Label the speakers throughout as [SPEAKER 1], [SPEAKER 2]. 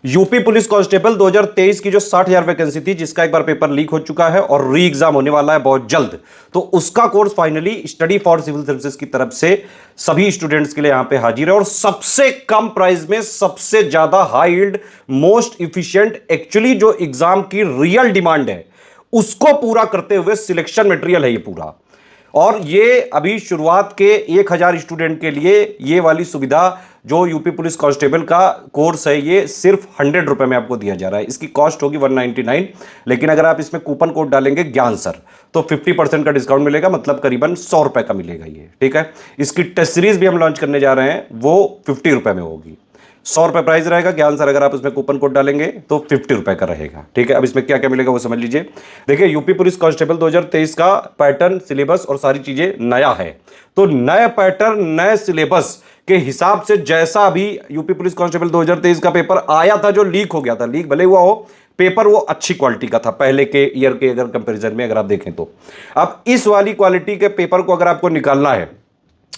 [SPEAKER 1] UP police constable 2023 की जो 60,000 vacancy थी, जिसका एक बार पेपर लीक हो चुका है और री एग्जाम होने वाला है बहुत जल्द, तो उसका course finally study for civil services की तरफ से सभी स्टूडेंट्स के लिए यहां पे हाजिर है और सबसे कम प्राइस में सबसे ज्यादा high yield most efficient, actually जो एग्जाम की रियल डिमांड है उसको पूरा करते हुए सिलेक्शन मटेरियल है ये पूरा। और ये अभी शुरुआत के 1,000 स्टूडेंट के लिए ये वाली सुविधा जो यूपी पुलिस कांस्टेबल का कोर्स है, ये सिर्फ 100 रुपए में आपको दिया जा रहा है। इसकी कॉस्ट होगी 199, लेकिन अगर आप इसमें कूपन कोड डालेंगे ज्ञान सर तो 50% का डिस्काउंट मिलेगा, मतलब करीबन 100 रुपए का मिलेगा ये। ठीक है, इसकी टेस्ट सीरीज भी हम लॉन्च करने जा रहे हैं, वो 50 रुपए में होगी। 100 रुपए प्राइस रहेगा ज्ञान सर, अगर आप इसमें कूपन कोड डालेंगे तो 50 रुपए का रहेगा। ठीक है, अब इसमें क्या क्या मिलेगा वो समझ लीजिए। देखिए, यूपी पुलिस कांस्टेबल 2023 का पैटर्न, सिलेबस और सारी चीजें नया है। तो नए पैटर्न, नए सिलेबस के हिसाब से जैसा अभी यूपी पुलिस कांस्टेबल 2023 का पेपर आया था, जो लीक हो गया था, लीक भले हुआ हो, पेपर वो अच्छी क्वालिटी का था पहले के ईयर के अगर कंपैरिजन में अगर आप देखें तो। अब इस वाली क्वालिटी के पेपर को अगर आपको निकालना है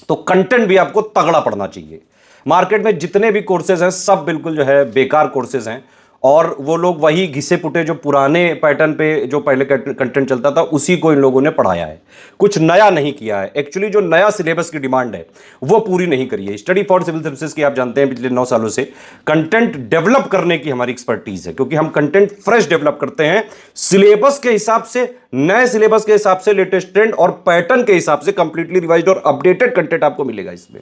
[SPEAKER 1] तो कंटेंट भी आपको तगड़ा पड़ना चाहिए। मार्केट में जितने भी कोर्सेज हैं सब बिल्कुल जो है बेकार कोर्सेज हैं, और वो लोग वही घिसे पुटे जो पुराने पैटर्न पे जो पहले कंटेंट चलता था उसी को इन लोगों ने पढ़ाया है, कुछ नया नहीं किया है। एक्चुअली जो नया सिलेबस की डिमांड है वो पूरी नहीं करी है। स्टडी फॉर सिविल सर्विसेज की आप जानते हैं पिछले 9 सालों से कंटेंट डेवलप करने की हमारी एक्सपर्टीज है, क्योंकि हम कंटेंट फ्रेश डेवलप करते हैं सिलेबस के हिसाब से, नए सिलेबस के हिसाब से, लेटेस्ट ट्रेंड और पैटर्न के हिसाब से कंप्लीटली रिवाइज्ड और अपडेटेड कंटेंट आपको मिलेगा इसमें।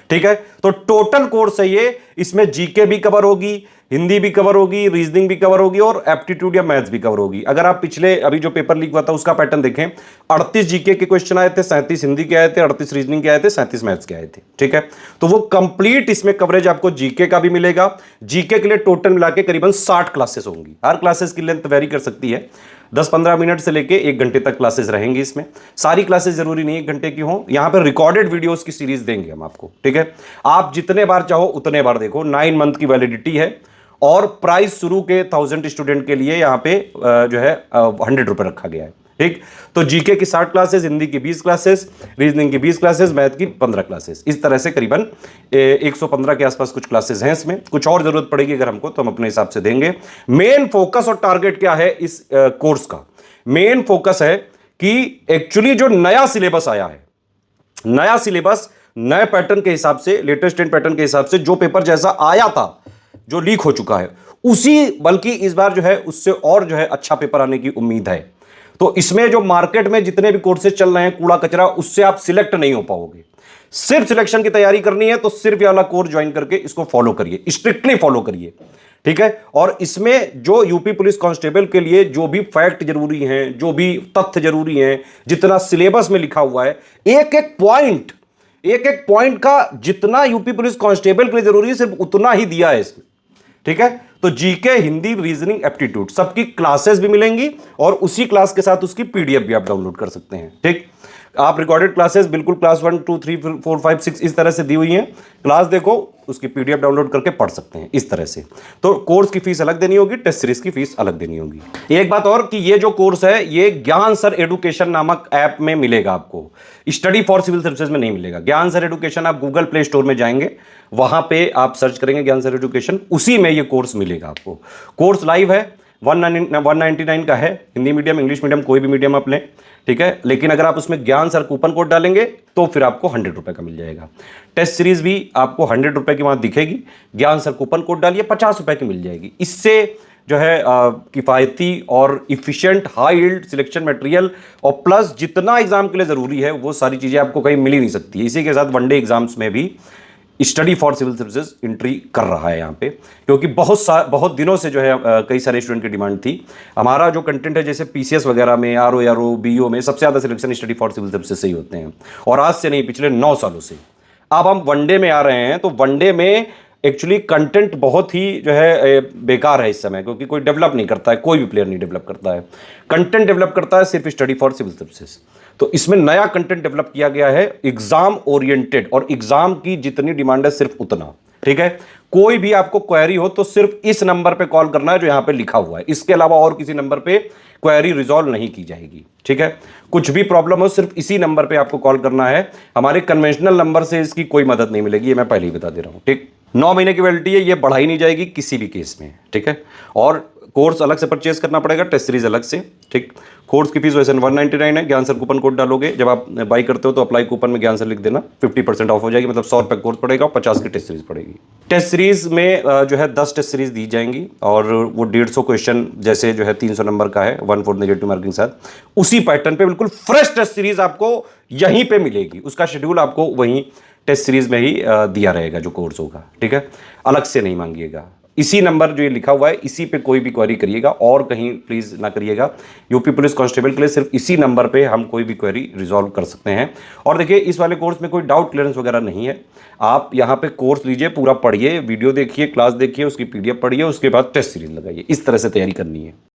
[SPEAKER 1] ठीक है, तो टोटल कोर्स है ये, इसमें जीके भी कवर होगी, हिंदी भी कवर होगी, रीजनिंग भी कवर होगी और एप्टीट्यूड या मैथ्स भी कवर होगी। अगर आप पिछले अभी जो पेपर लीक हुआ था उसका पैटर्न देखें, 38 जीके के क्वेश्चन आए थे, 37 हिंदी के आए थे, 38 रीजनिंग के आए थे, 37 मैथ्स के आए थे। ठीक है, तो वो कंप्लीट इसमें कवरेज आपको जीके का भी मिलेगा। जीके के लिए टोटल मिला के करीबन 60 क्लासेस होंगी। हर क्लासेस की लेंथ वेरी कर सकती है, 10-15 मिनट से लेके 1 घंटे तक क्लासेस रहेंगी इसमें। सारी क्लासेस जरूरी नहीं 1 घंटे की हो, यहां पर रिकॉर्डेड वीडियोस की सीरीज देंगे हम आपको। ठीक है, आप जितने बार चाहो उतने बार देखो, 9 मंथ की वैलिडिटी है और प्राइस शुरू के 1000 स्टूडेंट के लिए यहां पे जो है 100 रुपए रखा गया है। ठीक, तो जीके की 60 क्लासेस, हिंदी की 20 क्लासेस, रीजनिंग की 20 क्लासेस, मैथ की 15 क्लासेस, इस तरह से करीबन 115 के आसपास कुछ क्लासेस हैं इसमें। कुछ और जरूरत पड़ेगी अगर हमको तो हम अपने हिसाब से देंगे। मेन फोकस और टारगेट क्या है इस कोर्स का? मेन फोकस है कि एक्चुअली जो नया सिलेबस आया है, नया सिलेबस नए पैटर्न के हिसाब से, लेटेस्ट ट्रेंड पैटर्न के हिसाब से, जो पेपर जैसा आया था जो लीक हो चुका है उसी, बल्कि इस बार जो है उससे और जो है अच्छा पेपर आने की उम्मीद है। तो इसमें जो मार्केट में जितने भी कोर्सेज चल रहे हैं कूड़ा कचरा, उससे आप सिलेक्ट नहीं हो पाओगे। सिर्फ सिलेक्शन की तैयारी करनी है तो सिर्फ ये वाला कोर्स ज्वाइन करके इसको फॉलो करिए, स्ट्रिक्टली फॉलो करिए। ठीक है, और इसमें जो यूपी पुलिस कांस्टेबल के लिए जो भी फैक्ट जरूरी हैं, जो भी तथ्य जरूरी हैं, जितना सिलेबस में लिखा हुआ है, एक एक पॉइंट का जितना यूपी पुलिस कांस्टेबल के लिए जरूरी है सिर्फ उतना ही दिया है इसमें। ठीक है, तो जीके, हिंदी, रीजनिंग, एप्टीट्यूड सबकी क्लासेस भी मिलेंगी और उसी क्लास के साथ उसकी पीडीएफ भी आप डाउनलोड कर सकते हैं। ठीक, आप रिकॉर्डेड क्लासेस बिल्कुल क्लास 1 2 3 4 5 6 इस तरह से दी हुई हैं, क्लास देखो, उसकी पीडीएफ डाउनलोड करके पढ़ सकते हैं इस तरह से। तो कोर्स की फीस अलग देनी होगी, टेस्ट सीरीज की फीस अलग देनी होगी। एक बात और कि ये जो कोर्स है ये ज्ञान सर एडुकेशन नामक ऐप में मिलेगा आपको, स्टडी फॉर सिविल सर्विसेज में नहीं मिलेगा। ज्ञान सर एडुकेशन, आप गूगल प्ले स्टोर में जाएंगे, वहां पे आप सर्च करेंगे ज्ञान सर एडुकेशन, उसी में ये कोर्स मिलेगा आपको। कोर्स लाइव है, 199 का है, हिंदी मीडियम, इंग्लिश मीडियम, कोई भी मीडियम आप लें। ठीक है, लेकिन अगर आप उसमें ज्ञान सर कूपन कोड डालेंगे तो फिर आपको 100 रुपए का मिल जाएगा। टेस्ट सीरीज भी आपको 100 रुपए की वहां दिखेगी, ज्ञान सर कूपन कोड डालिए 50 रुपए की मिल जाएगी। इससे जो है किफ़ायती और efficient high yield selection material और प्लस जितना एग्जाम के लिए जरूरी है वो सारी चीजें आपको कहीं मिल ही नहीं सकती है। इसी के साथ वनडे एग्जाम्स में भी study for civil services entry कर रहा है यहाँ पे, क्योंकि बहुत दिनों से जो है कई सारे स्टूडेंट की डिमांड थी। हमारा जो कंटेंट है जैसे पीसीएस वगैरह में, आरओ बीओ में सबसे ज़्यादा selection study for civil services से ही होते हैं, और आज से नहीं पिछले 9 सालों से। अब हम वनडे में आ रहे हैं तो वनडे में एक्चुअली कंटेंट बहुत ही जो है बेकार है इस समय, क्योंकि कोई डेवलप नहीं करता है, कोई भी प्लेयर नहीं डेवलप करता है। कंटेंट डेवलप करता है सिर्फ स्टडी फॉर सिविल सर्विसेज। तो इसमें नया कंटेंट डेवलप किया गया है एग्जाम ओरिएंटेड, और एग्जाम की जितनी डिमांड है सिर्फ उतना। ठीक है, कोई भी आपको क्वेरी हो तो सिर्फ इस नंबर पे कॉल करना है जो यहां पे लिखा हुआ है, इसके अलावा और किसी नंबर पे क्वेरी रिजॉल्व नहीं की जाएगी। ठीक है, कुछ भी प्रॉब्लम हो सिर्फ इसी नंबर पे आपको कॉल करना है, हमारे कन्वेंशनल नंबर से इसकी कोई मदद नहीं मिलेगी, ये मैं पहले ही बता दे रहा हूं। ठीक। 9 महीने की वैलिडिटी है, ये बढ़ाई नहीं जाएगी किसी भी केस में, ठीक है। और कोर्स अलग से परचेज करना पड़ेगा, टेस्ट सीरीज अलग से, ठीक। कोर्स की फीस वैसे 199 है। ज्ञान सर कूपन कोड डालोगे, जब आप बाई करते हो तो अप्लाई कूपन में ज्ञान सर लिख देना, 50% ऑफ हो जाएगी, मतलब 100 रुपये कोर्स पड़ेगा और 50 की टेस्ट सीरीज पड़ेगी। टेस्ट सीरीज में जो है 10 टेस्ट सीरीज दी जाएंगी और वो 150 क्वेश्चन जैसे जो है 300 नंबर का है, 1/4 नेगेटिव मार्किंग साथ, उसी पैटर्न पे बिल्कुल फ्रेश टेस्ट सीरीज आपको यहीं पे मिलेगी। उसका शेड्यूल आपको वहीं टेस्ट सीरीज में ही दिया रहेगा जो कोर्स होगा, ठीक है, अलग से नहीं मांगिएगा। इसी नंबर जो ये लिखा हुआ है इसी पे कोई भी क्वेरी करिएगा और कहीं प्लीज ना करिएगा। यूपी पुलिस कांस्टेबल के लिए सिर्फ इसी नंबर पे हम कोई भी क्वेरी रिजॉल्व कर सकते हैं। और देखिए इस वाले कोर्स में कोई डाउट क्लियरेंस वगैरह नहीं है। आप यहाँ पे कोर्स लीजिए, पूरा पढ़िए, वीडियो देखिए, क्लास देखिए, उसकी PDF पढ़िए, उसके बाद टेस्ट सीरीज लगाइए। इस तरह से तैयारी करनी है।